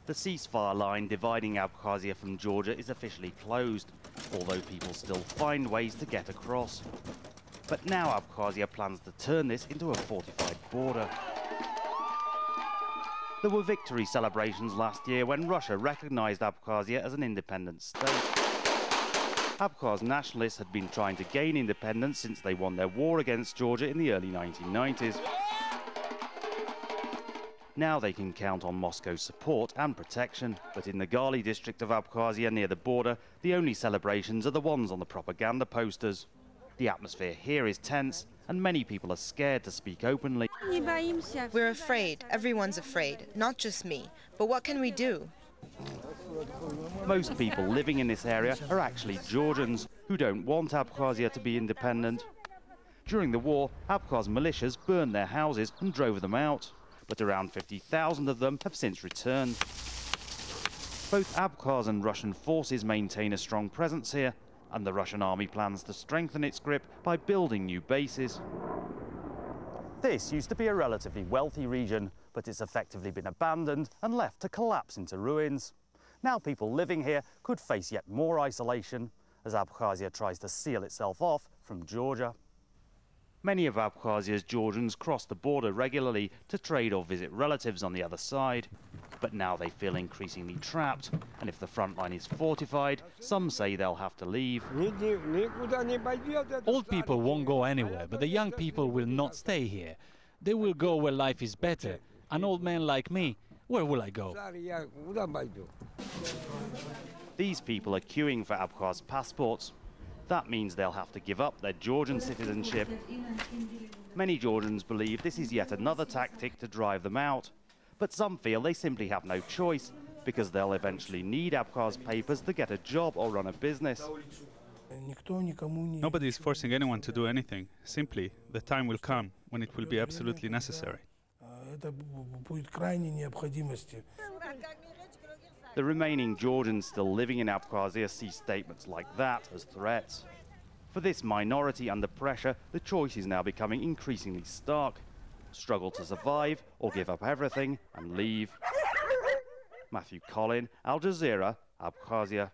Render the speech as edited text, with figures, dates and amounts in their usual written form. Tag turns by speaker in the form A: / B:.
A: The ceasefire line dividing Abkhazia from Georgia is officially closed, although people still find ways to get across. But now Abkhazia plans to turn this into a fortified border. There were victory celebrations last year when Russia recognized Abkhazia as an independent state. Abkhaz nationalists had been trying to gain independence since they won their war against Georgia in the early 1990s. Now they can count on Moscow's support and protection, but in the Gali district of Abkhazia near the border, the only celebrations are the ones on the propaganda posters. The atmosphere here is tense, and many people are scared to speak openly.
B: We're afraid. Everyone's afraid. Not just me. But what can we do?
A: Most people living in this area are actually Georgians who don't want Abkhazia to be independent. During the war, Abkhaz militias burned their houses and drove them out, but around 50,000 of them have since returned. Both Abkhaz and Russian forces maintain a strong presence here, and the Russian army plans to strengthen its grip by building new bases. This used to be a relatively wealthy region, but it's effectively been abandoned and left to collapse into ruins. Now people living here could face yet more isolation as Abkhazia tries to seal itself off from Georgia. Many of Abkhazia's Georgians cross the border regularly to trade or visit relatives on the other side. But now they feel increasingly trapped, and if the front line is fortified, some say they'll have to leave.
C: Old people won't go anywhere, but the young people will not stay here. They will go where life is better. An old man like me, where will I go?
A: These people are queuing for Abkhaz passports. That means they'll have to give up their Georgian citizenship. Many Georgians believe this is yet another tactic to drive them out. But some feel they simply have no choice, because they'll eventually need Abkhaz papers to get a job or run a business.
D: Nobody is forcing anyone to do anything. Simply, the time will come when it will be absolutely necessary.
A: The remaining Georgians still living in Abkhazia see statements like that as threats. For this minority under pressure, the choice is now becoming increasingly stark. Struggle to survive or give up everything and leave. Collin, Al Jazeera, Abkhazia.